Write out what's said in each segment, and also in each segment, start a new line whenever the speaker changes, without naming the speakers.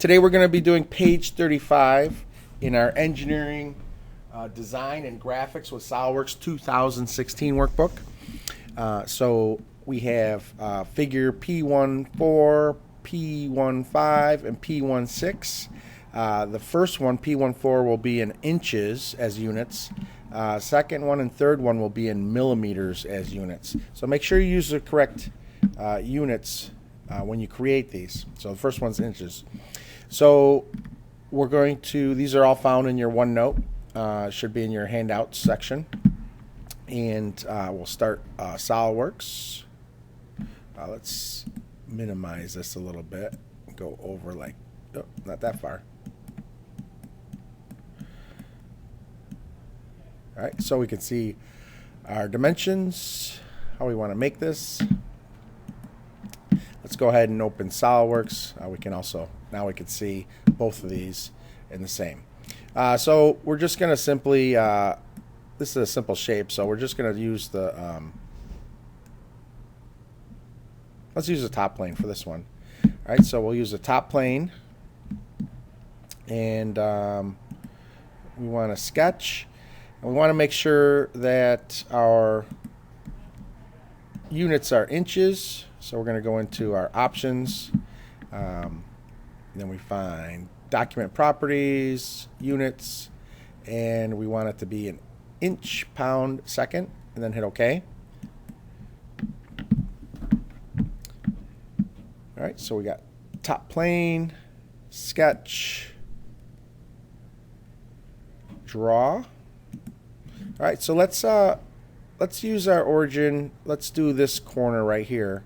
Today we're going to be doing page 35 in our engineering, design, and graphics with SolidWorks 2016 workbook. So we have figure P14, P15, and P16. The first one, P14, will be in inches as units. Second one and third one will be in millimeters as units. So make sure you use the correct units when you create these. So the first one's inches. So we're going to, these are all found in your OneNote, should be in your handouts section. And we'll start SolidWorks. Let's minimize this a little bit. Go over like, oh, not that far. All right, so we can see our dimensions, how we want to make this. Let's go ahead and open SolidWorks. We can also, now we can see both of these in the same. So we're just going to simply, this is a simple shape, so we're just going to use the, let's use the top plane for this one. All right, so we'll use the top plane, and we want to sketch, and we want to make sure that our units are inches. So we're going to go into our options, then we find document properties, units, and we want it to be an inch, pound, second, and then hit OK. All right, so we got top plane, sketch, draw. All right, so let's use our origin. Let's do this corner right here.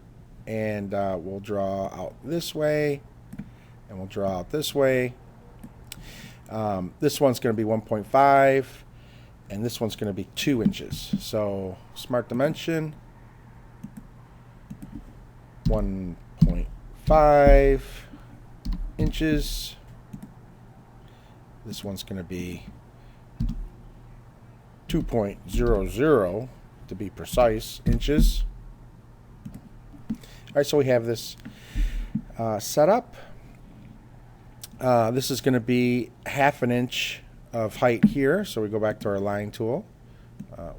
And we'll draw out this way, and we'll draw out this way. This one's going to be 1.5, and this one's going to be 2 inches. So smart dimension, 1.5 inches. This one's going to be 2.00 to be precise inches. All right, so we have this set up. This is going to be 1/2 inch of height here. So we go back to our line tool.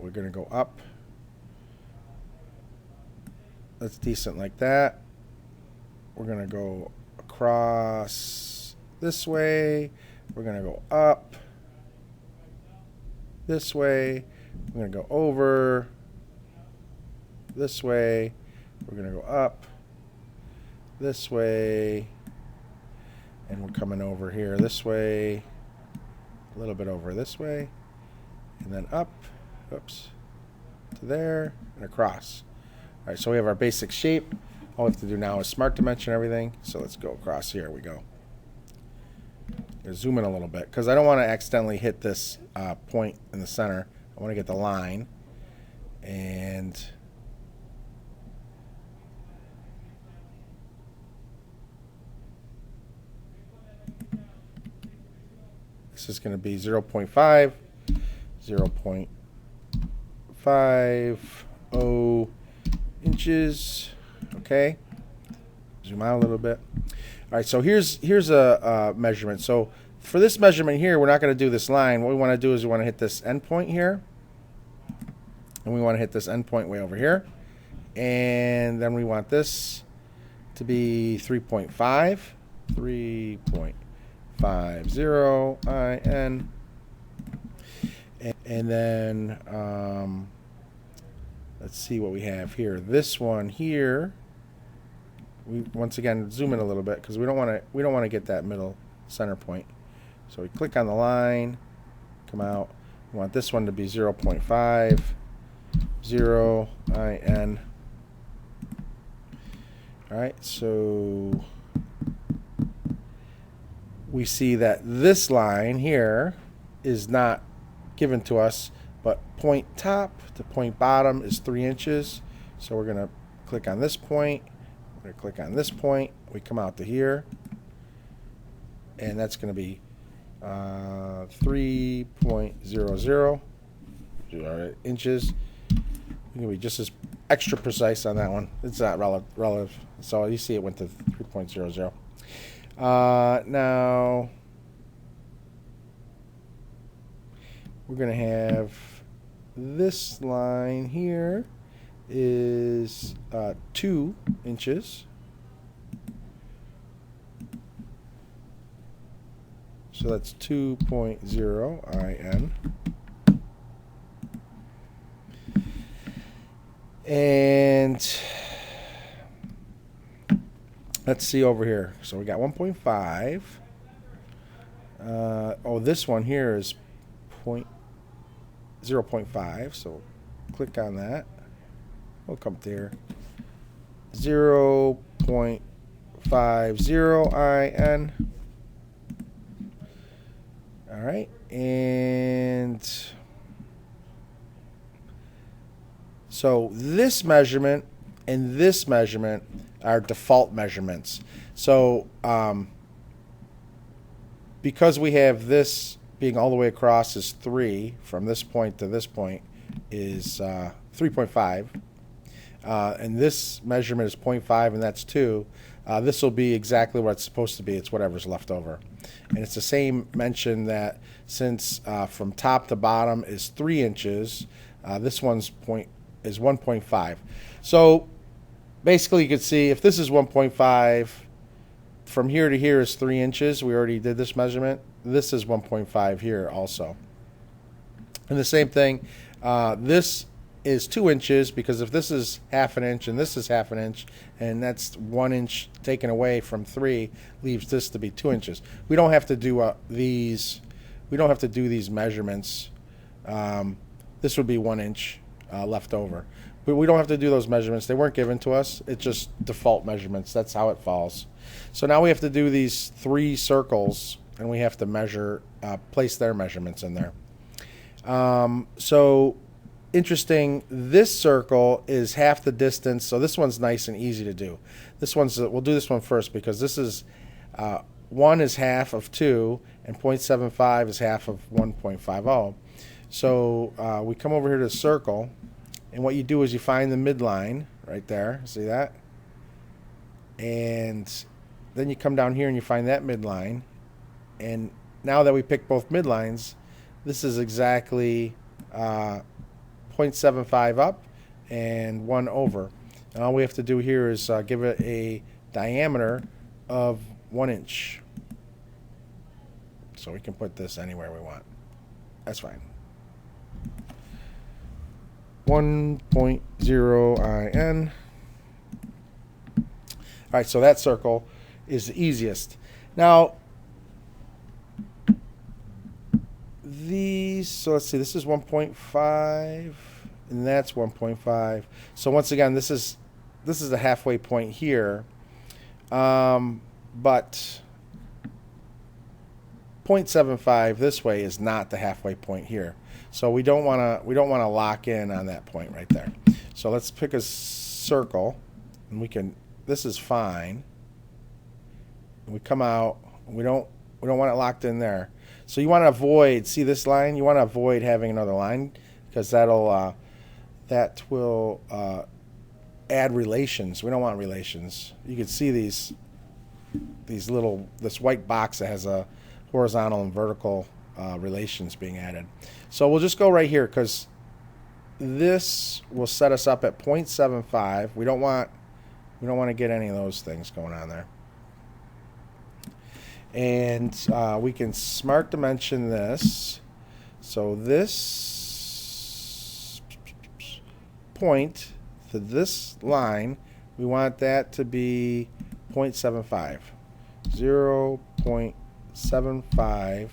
We're going to go up. That's decent like that. We're going to go across this way. We're going to go up this way. We're going to go over this way. We're going to go up this way, and we're coming over here this way, a little bit over this way, and then up, oops, to there, and across. All right, so we have our basic shape. All we have to do now is smart dimension everything. So let's go across here. We go. Zoom in a little bit because I don't want to accidentally hit this point in the center. I want to get the line, and this is going to be 0.5, 0.50 inches. Okay. Zoom out a little bit. All right, so here's a measurement. So for this measurement here, we're not going to do this line. What we want to do is we want to hit this endpoint here, and we want to hit this endpoint way over here, and then we want this to be 3.5, 3.50 IN, and then let's see what we have here. This one here, we once again zoom in a little bit because we don't want to get that middle center point. So we click on the line, come out. We want this one to be 0.50 IN. All right, so we see that this line here is not given to us, but point top to point bottom is 3 inches. So we're going to click on this point. We're going to click on this point. We come out to here, and that's going to be 3.00 inches. We're going to be just as extra precise on that one. It's not relative. So you see it went to 3.00. Now we're going to have this line here is 2 inches. So that's 2.0 IN. And let's see over here. So we got 1.5. Oh, this one here is 0.5. So click on that. We'll come there. 0.50 IN. All right, and so this measurement and this measurement are default measurements. So because we have this being all the way across is 3, from this point to this point is 3.5, and this measurement is 0.5, and that's 2. This will be exactly what it's supposed to be. It's whatever's left over. And it's the same mention that since from top to bottom is 3 inches, this one's is 1.5. So basically you could see if this is 1.5, from here to here is 3 inches. We already did this measurement. This is 1.5 here also. And the same thing, this is 2 inches, because if this is half an inch and this is half an inch, and that's 1 inch taken away from 3, leaves this to be 2 inches. We don't have to do these. We don't have to do these measurements. This would be 1 inch left over, but we don't have to do those measurements. They weren't given to us. It's just default measurements. That's how it falls. So now we have to do these 3 circles, and we have to measure, place their measurements in there. So interesting, this circle is half the distance, so this one's nice and easy to do. This one's, we'll do this one first, because this is 1 is half of 2, and 0.75 is half of 1.50. So we come over here to the circle, and what you do is you find the midline right there. See that? And then you come down here and you find that midline. And now that we picked both midlines, this is exactly 0.75 up and 1 over. And all we have to do here is give it a diameter of 1 inch. So we can put this anywhere we want. That's fine. 1.0 IN. All right, so that circle is the easiest. Now, these, so let's see, this is 1.5, and that's 1.5. So once again, this is the halfway point here, but 0.75 this way is not the halfway point here. So we don't want to lock in on that point right there. So let's pick a circle, and we can. This is fine. And we come out. We don't want it locked in there. So you want to avoid. See this line? You want to avoid having another line, because that will add relations. We don't want relations. You can see this white box that has a horizontal and vertical relations being added. So we'll just go right here, because this will set us up at 0.75. We don't want to get any of those things going on there. And we can smart dimension this. So this point to this line, we want that to be 0.75. 0.75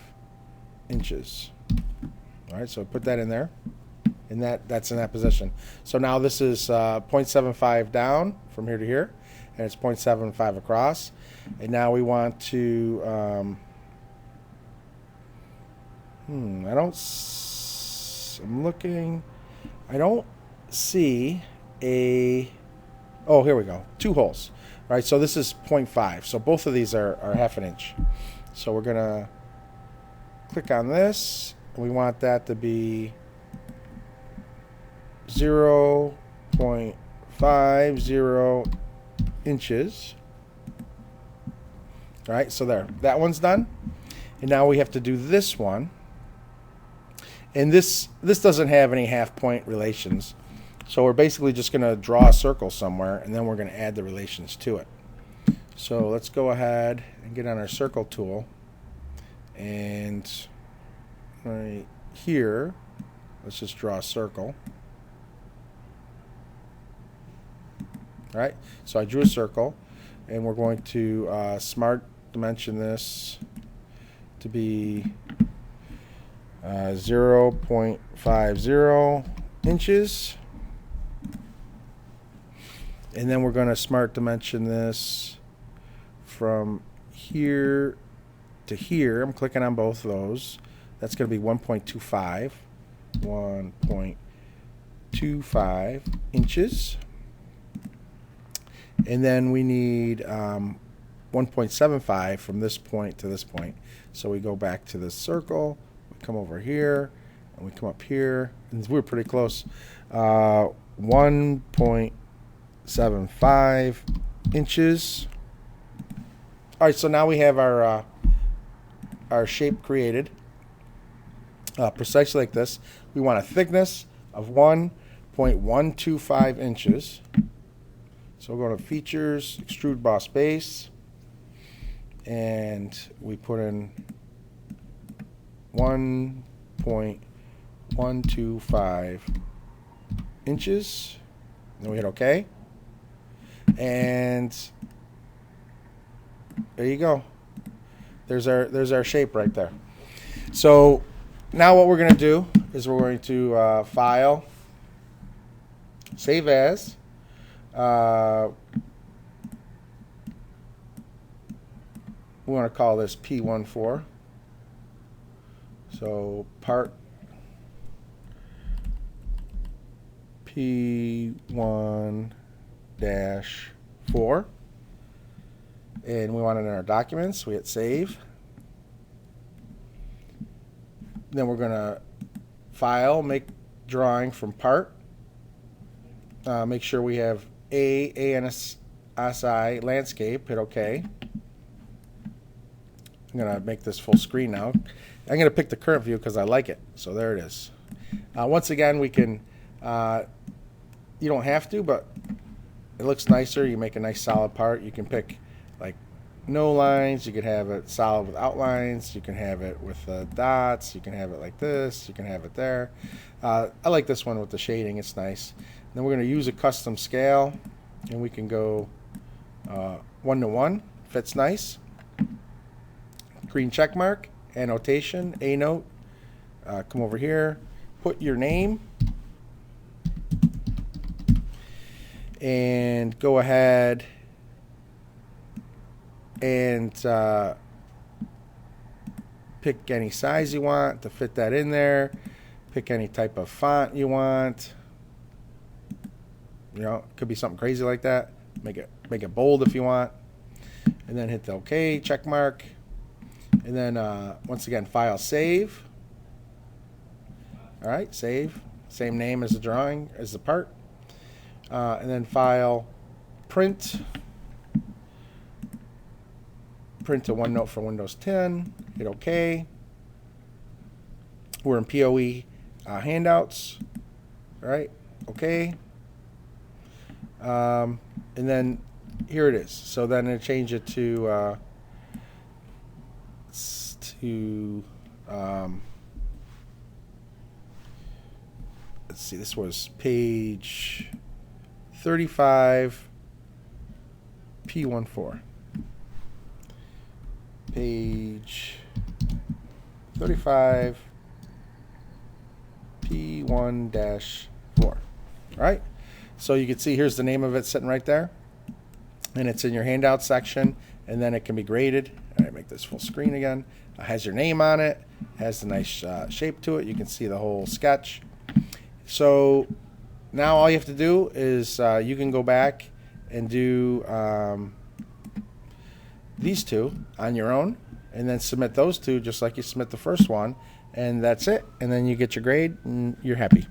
inches. All right, so put that in there, and that's in that position. So now this is 0.75 down from here to here, and it's 0.75 across. And now we want to, I'm looking, I don't see oh, here we go, 2 holes. All right, so this is 0.5. So both of these are half an inch. So we're going to click on this. We want that to be 0.50 inches. All right, so there, that one's done. And now we have to do this one. And this doesn't have any half point relations. So we're basically just going to draw a circle somewhere, and then we're going to add the relations to it. So let's go ahead and get on our circle tool. And right here, let's just draw a circle. All right, so I drew a circle, and we're going to smart dimension this to be 0.50 inches. And then we're going to smart dimension this from here to here. I'm clicking on both of those. That's going to be 1.25. 1.25 inches. And then we need 1.75 from this point to this point. So we go back to this circle, we come over here, and we come up here, and we're pretty close. 1.75 inches. All right, so now we have our shape created precisely like this. We want a thickness of 1.125 inches. So we'll go to Features, Extrude Boss Base, and we put in 1.125 inches. Then we hit OK. And there you go. There's our shape right there. So now what we're going to do is we're going to File, Save As. We want to call this P14. So part P1-4. And we want it in our documents. We hit save. Then we're going to File, Make Drawing from Part. Make sure we have ANSI Landscape. Hit OK. I'm going to make this full screen now. I'm going to pick the current view because I like it. So there it is. Once again, we can, you don't have to, but it looks nicer. You make a nice solid part. You can pick like no lines. You can have it solid with outlines. You can have it with dots. You can have it like this. You can have it there. I like this one with the shading. It's nice. Then we're going to use a custom scale, and we can go 1:1. Fits nice. Green check mark, annotation, A note. Come over here, put your name, and go ahead and pick any size you want to fit that in there. Pick any type of font you want. You know, it could be something crazy like that. Make it bold if you want, and then hit the OK check mark. And then once again, File, Save. All right, save. Same name as the drawing, as the part. And then File, Print. Print to OneNote for Windows 10. Hit OK. We're in POE handouts. All right, OK. And then here it is. So then I change it to let's see, this was page 35, P14. Page 35, P1-4. All right. So you can see here's the name of it sitting right there, and it's in your handout section, and then it can be graded. All right, make this full screen again. It has your name on it, has the nice shape to it. You can see the whole sketch. So now all you have to do is you can go back and do these two on your own, and then submit those two just like you submit the first one, and that's it. And then you get your grade, and you're happy.